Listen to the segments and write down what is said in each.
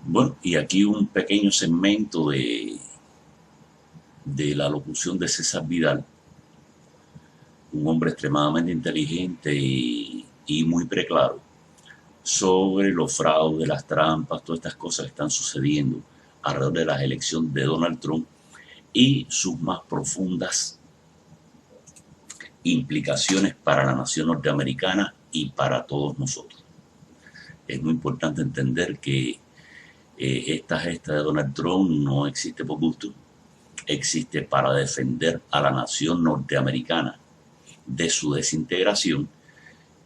Bueno, y aquí un pequeño segmento de la locución de César Vidal, un hombre extremadamente inteligente y muy preclaro sobre los fraudes, las trampas, todas estas cosas que están sucediendo alrededor de las elecciones de Donald Trump y sus más profundas implicaciones para la nación norteamericana y para todos nosotros. Es muy importante entender que esta gesta de Donald Trump no existe por gusto, existe para defender a la nación norteamericana de su desintegración,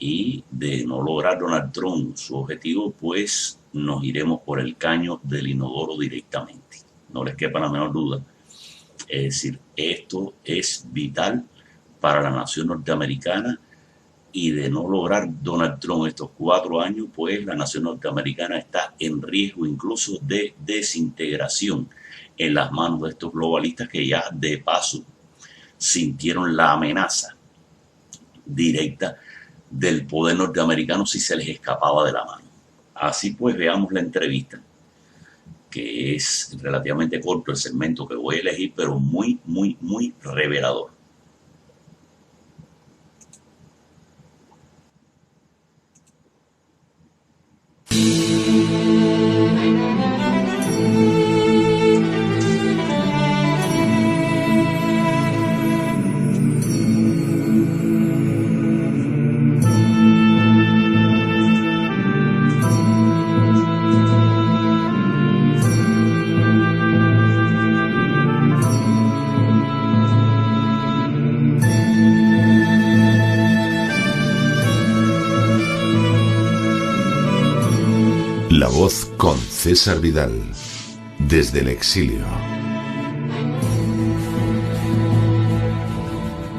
y de no lograr Donald Trump su objetivo, pues nos iremos por el caño del inodoro directamente. No les quepa la menor duda. Es decir, esto es vital para la nación norteamericana, y de no lograr Donald Trump estos 4 años, pues la nación norteamericana está en riesgo incluso de desintegración en las manos de estos globalistas que ya de paso sintieron la amenaza directa del poder norteamericano si se les escapaba de la mano. Así pues, veamos la entrevista, que es relativamente corto el segmento que voy a elegir, pero muy revelador. La Voz con César Vidal, desde el exilio.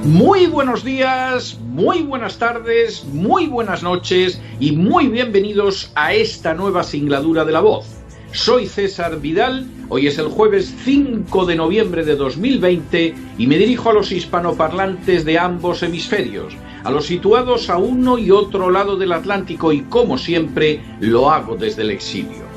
Muy buenos días, muy buenas tardes, muy buenas noches y muy bienvenidos a esta nueva singladura de La Voz. Soy César Vidal, hoy es el jueves 5 de noviembre de 2020 y me dirijo a los hispanoparlantes de ambos hemisferios, a los situados a uno y otro lado del Atlántico, y como siempre lo hago desde el exilio.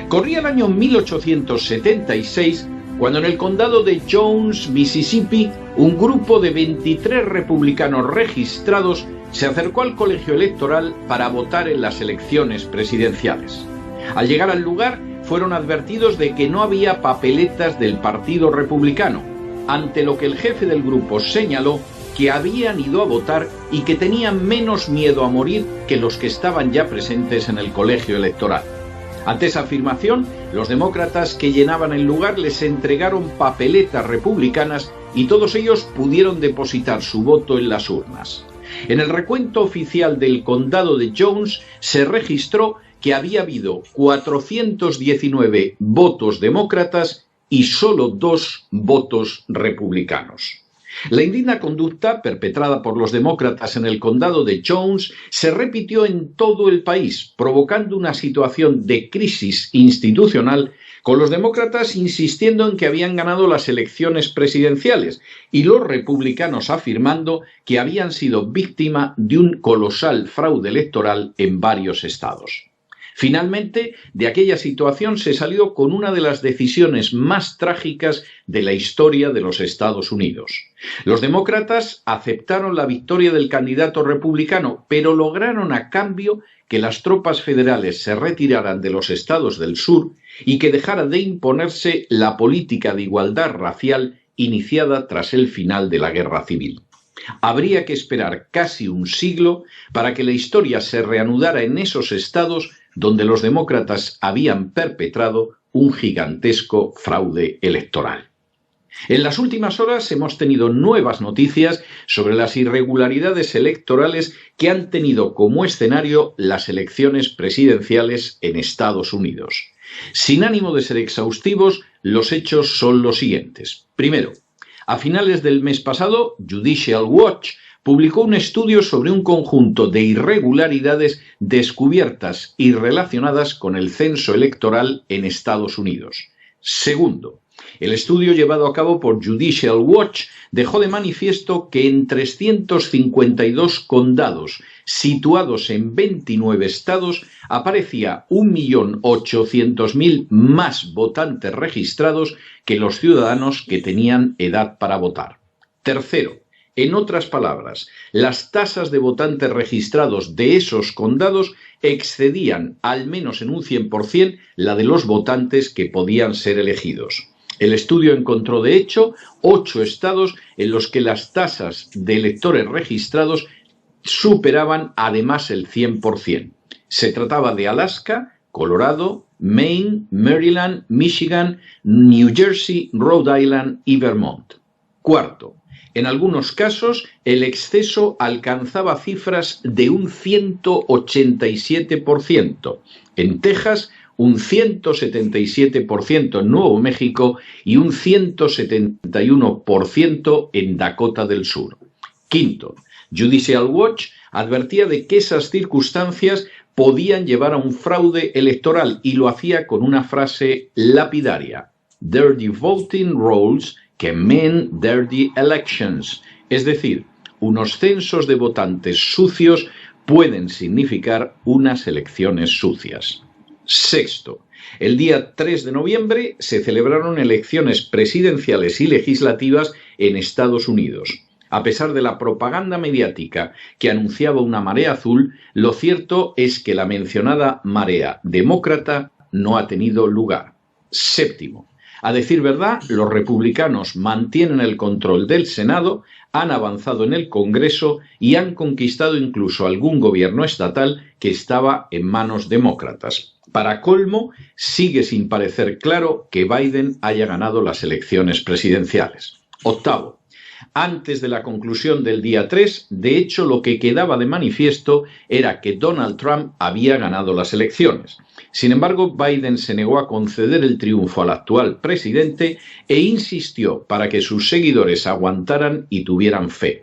Corría el año 1876 cuando en el condado de Jones, Mississippi, un grupo de 23 republicanos registrados se acercó al colegio electoral para votar en las elecciones presidenciales. Al llegar al lugar, fueron advertidos de que no había papeletas del Partido Republicano, ante lo que el jefe del grupo señaló que habían ido a votar y que tenían menos miedo a morir que los que estaban ya presentes en el colegio electoral. Ante esa afirmación, los demócratas que llenaban el lugar les entregaron papeletas republicanas y todos ellos pudieron depositar su voto en las urnas. En el recuento oficial del condado de Jones se registró que había habido 419 votos demócratas y solo 2 votos republicanos. La indigna conducta perpetrada por los demócratas en el condado de Jones se repitió en todo el país, provocando una situación de crisis institucional, con los demócratas insistiendo en que habían ganado las elecciones presidenciales y los republicanos afirmando que habían sido víctima de un colosal fraude electoral en varios estados. Finalmente, de aquella situación se salió con una de las decisiones más trágicas de la historia de los Estados Unidos. Los demócratas aceptaron la victoria del candidato republicano, pero lograron a cambio que las tropas federales se retiraran de los estados del sur y que dejara de imponerse la política de igualdad racial iniciada tras el final de la Guerra Civil. Habría que esperar casi un siglo para que la historia se reanudara en esos estados donde los demócratas habían perpetrado un gigantesco fraude electoral. En las últimas horas hemos tenido nuevas noticias sobre las irregularidades electorales que han tenido como escenario las elecciones presidenciales en Estados Unidos. Sin ánimo de ser exhaustivos, los hechos son los siguientes. Primero, a finales del mes pasado, Judicial Watch publicó un estudio sobre un conjunto de irregularidades descubiertas y relacionadas con el censo electoral en Estados Unidos. Segundo, El estudio llevado a cabo por Judicial Watch dejó de manifiesto que en 352 condados situados en 29 estados aparecía 1.800.000 más votantes registrados que los ciudadanos que tenían edad para votar. Tercero, en otras palabras, las tasas de votantes registrados de esos condados excedían al menos en un 100% la de los votantes que podían ser elegidos. El estudio encontró, de hecho, 8 estados en los que las tasas de electores registrados superaban además el 100%. Se trataba de Alaska, Colorado, Maine, Maryland, Michigan, New Jersey, Rhode Island y Vermont. Cuarto, en algunos casos el exceso alcanzaba cifras de un 187%. En Texas, un 177% en Nuevo México y un 171% en Dakota del Sur. Quinto, Judicial Watch advertía de que esas circunstancias podían llevar a un fraude electoral y lo hacía con una frase lapidaria: "Dirty voting rolls can mean dirty elections", es decir, unos censos de votantes sucios pueden significar unas elecciones sucias. Sexto, el día 3 de noviembre se celebraron elecciones presidenciales y legislativas en Estados Unidos. A pesar de la propaganda mediática que anunciaba una marea azul, lo cierto es que la mencionada marea demócrata no ha tenido lugar. Séptimo, a decir verdad, los republicanos mantienen el control del Senado, han avanzado en el Congreso y han conquistado incluso algún gobierno estatal que estaba en manos demócratas. Para colmo, sigue sin parecer claro que Biden haya ganado las elecciones presidenciales. Octavo, antes de la conclusión del día 3, de hecho lo que quedaba de manifiesto era que Donald Trump había ganado las elecciones. Sin embargo, Biden se negó a conceder el triunfo al actual presidente e insistió para que sus seguidores aguantaran y tuvieran fe.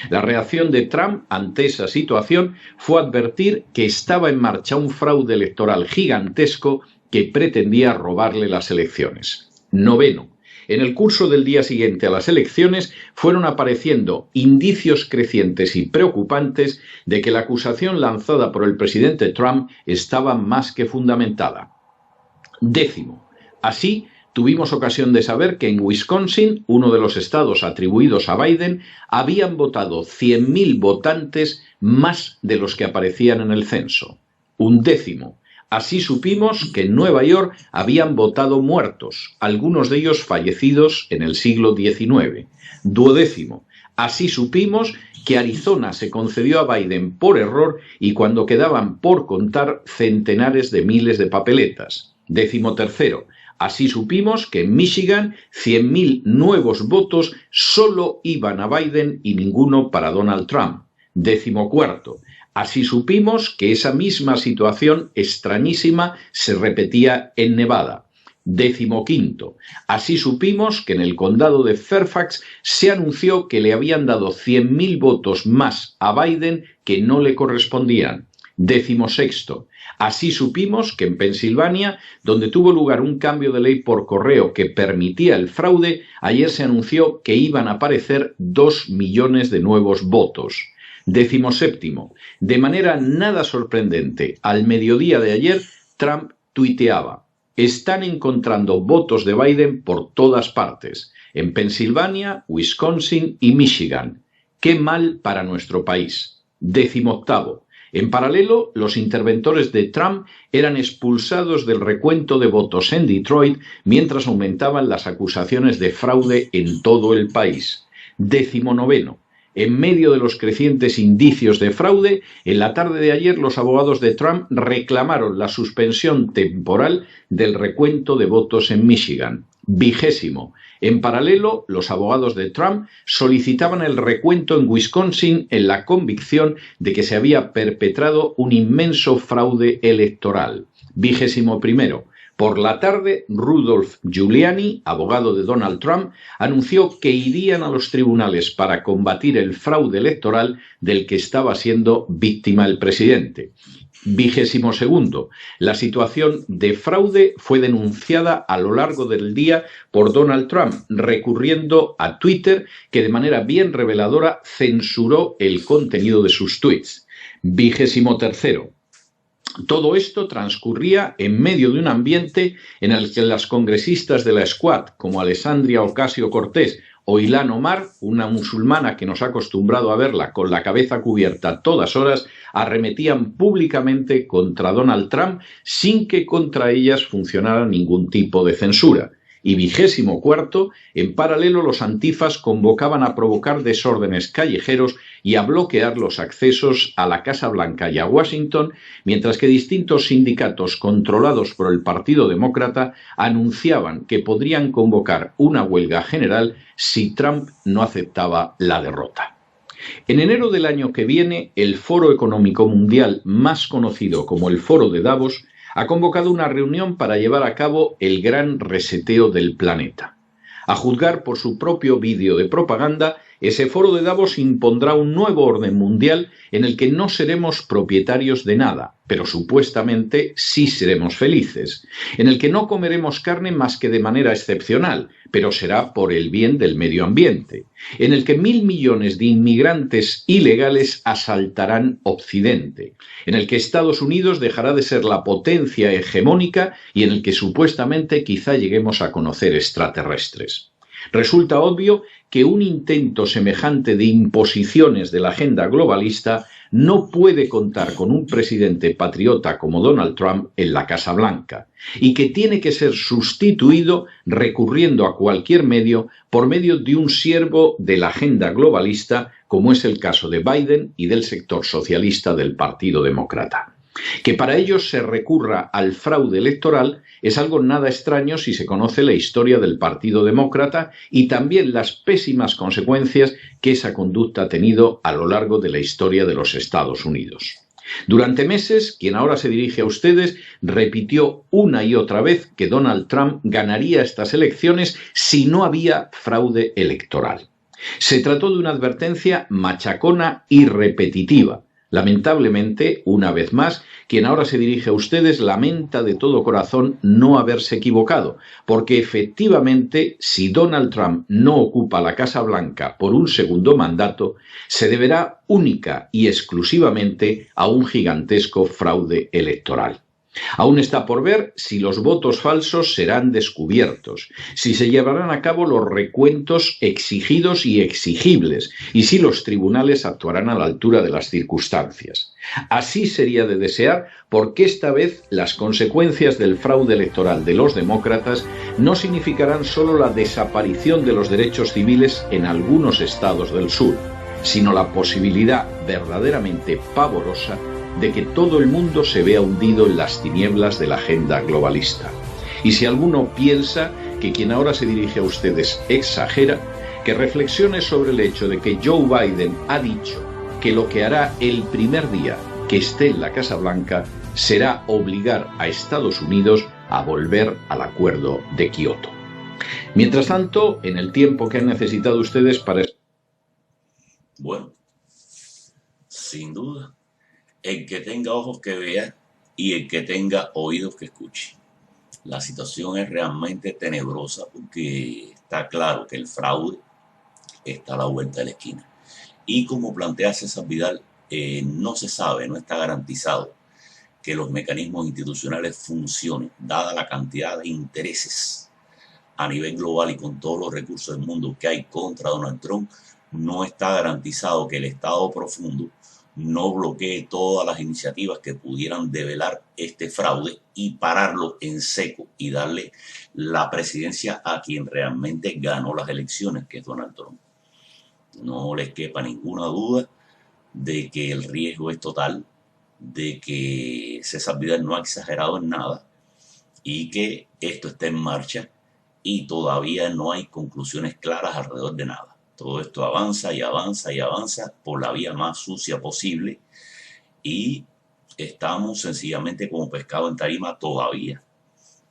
La reacción de Trump ante esa situación fue advertir que estaba en marcha un fraude electoral gigantesco que pretendía robarle las elecciones. Noveno, en el curso del día siguiente a las elecciones fueron apareciendo indicios crecientes y preocupantes de que la acusación lanzada por el presidente Trump estaba más que fundamentada. Décimo, así tuvimos ocasión de saber que en Wisconsin, uno de los estados atribuidos a Biden, habían votado 100.000 votantes más de los que aparecían en el censo. Undécimo, así supimos que en Nueva York habían votado muertos, algunos de ellos fallecidos en el siglo XIX. Duodécimo, así supimos que Arizona se concedió a Biden por error y cuando quedaban por contar centenares de miles de papeletas. Decimotercero, así supimos que en Michigan 100.000 nuevos votos solo iban a Biden y ninguno para Donald Trump. Decimocuarto, así supimos que esa misma situación extrañísima se repetía en Nevada. Decimoquinto, así supimos que en el condado de Fairfax se anunció que le habían dado 100.000 votos más a Biden que no le correspondían. Decimosexto, así supimos que en Pensilvania, donde tuvo lugar un cambio de ley por correo que permitía el fraude, ayer se anunció que iban a aparecer 2 millones de nuevos votos. Decimoséptimo, de manera nada sorprendente, al mediodía de ayer, Trump tuiteaba: "Están encontrando votos de Biden por todas partes, en Pensilvania, Wisconsin y Michigan. Qué mal para nuestro país". Decimoctavo, en paralelo, los interventores de Trump eran expulsados del recuento de votos en Detroit mientras aumentaban las acusaciones de fraude en todo el país. Decimonoveno, en medio de los crecientes indicios de fraude, en la tarde de ayer los abogados de Trump reclamaron la suspensión temporal del recuento de votos en Michigan. Vigésimo, en paralelo, los abogados de Trump solicitaban el recuento en Wisconsin en la convicción de que se había perpetrado un inmenso fraude electoral. Vigésimo primero, por la tarde, Rudolph Giuliani, abogado de Donald Trump, anunció que irían a los tribunales para combatir el fraude electoral del que estaba siendo víctima el presidente. 22º. La situación de fraude fue denunciada a lo largo del día por Donald Trump, recurriendo a Twitter, que de manera bien reveladora censuró el contenido de sus tweets. 23º. Todo esto transcurría en medio de un ambiente en el que las congresistas de la Squad, como Alexandria Ocasio-Cortez o Ilhan Omar, una musulmana que nos ha acostumbrado a verla con la cabeza cubierta a todas horas, arremetían públicamente contra Donald Trump sin que contra ellas funcionara ningún tipo de censura. Y 24º, en paralelo los antifas convocaban a provocar desórdenes callejeros y a bloquear los accesos a la Casa Blanca y a Washington, mientras que distintos sindicatos controlados por el Partido Demócrata anunciaban que podrían convocar una huelga general si Trump no aceptaba la derrota. En enero del año que viene, el Foro Económico Mundial, más conocido como el Foro de Davos, ha convocado una reunión para llevar a cabo el gran reseteo del planeta. A juzgar por su propio vídeo de propaganda, ese foro de Davos impondrá un nuevo orden mundial en el que no seremos propietarios de nada, pero supuestamente sí seremos felices, en el que no comeremos carne más que de manera excepcional, pero será por el bien del medio ambiente, en el que 1.000 millones de inmigrantes ilegales asaltarán Occidente, en el que Estados Unidos dejará de ser la potencia hegemónica y en el que supuestamente quizá lleguemos a conocer extraterrestres. Resulta obvio que un intento semejante de imposiciones de la agenda globalista no puede contar con un presidente patriota como Donald Trump en la Casa Blanca y que tiene que ser sustituido recurriendo a cualquier medio por medio de un siervo de la agenda globalista, como es el caso de Biden y del sector socialista del Partido Demócrata. Que para ellos se recurra al fraude electoral es algo nada extraño si se conoce la historia del Partido Demócrata y también las pésimas consecuencias que esa conducta ha tenido a lo largo de la historia de los Estados Unidos. Durante meses, quien ahora se dirige a ustedes repitió una y otra vez que Donald Trump ganaría estas elecciones si no había fraude electoral. Se trató de una advertencia machacona y repetitiva. Lamentablemente, una vez más, quien ahora se dirige a ustedes lamenta de todo corazón no haberse equivocado, porque efectivamente, si Donald Trump no ocupa la Casa Blanca por un segundo mandato, se deberá única y exclusivamente a un gigantesco fraude electoral. Aún está por ver si los votos falsos serán descubiertos, si se llevarán a cabo los recuentos exigidos y exigibles, y si los tribunales actuarán a la altura de las circunstancias. Así sería de desear, porque esta vez las consecuencias del fraude electoral de los demócratas no significarán solo la desaparición de los derechos civiles en algunos estados del sur, sino la posibilidad verdaderamente pavorosa de que todo el mundo se vea hundido en las tinieblas de la agenda globalista. Y si alguno piensa que quien ahora se dirige a ustedes exagera, que reflexione sobre el hecho de que Joe Biden ha dicho que lo que hará el primer día que esté en la Casa Blanca será obligar a Estados Unidos a volver al Acuerdo de Kioto. Mientras tanto, en el tiempo que han necesitado ustedes para... Bueno, sin duda, el que tenga ojos que vea y el que tenga oídos que escuche. La situación es realmente tenebrosa porque está claro que el fraude está a la vuelta de la esquina. Y como plantea César Vidal, no se sabe, no está garantizado que los mecanismos institucionales funcionen, dada la cantidad de intereses a nivel global y con todos los recursos del mundo que hay contra Donald Trump. No está garantizado que el Estado profundo no bloquee todas las iniciativas que pudieran develar este fraude y pararlo en seco y darle la presidencia a quien realmente ganó las elecciones, que es Donald Trump. No les quepa ninguna duda de que el riesgo es total, de que César Vidal no ha exagerado en nada y que esto está en marcha y todavía no hay conclusiones claras alrededor de nada. Todo esto avanza y avanza y avanza por la vía más sucia posible y estamos sencillamente como pescado en tarima todavía.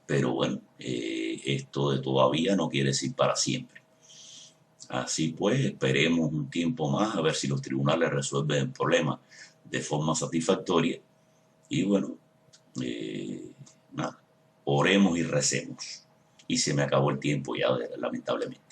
Pero bueno, esto de todavía no quiere decir para siempre. Así pues, esperemos un tiempo más a ver si los tribunales resuelven el problema de forma satisfactoria Y bueno, nada, oremos y recemos. Y se me acabó el tiempo ya, lamentablemente.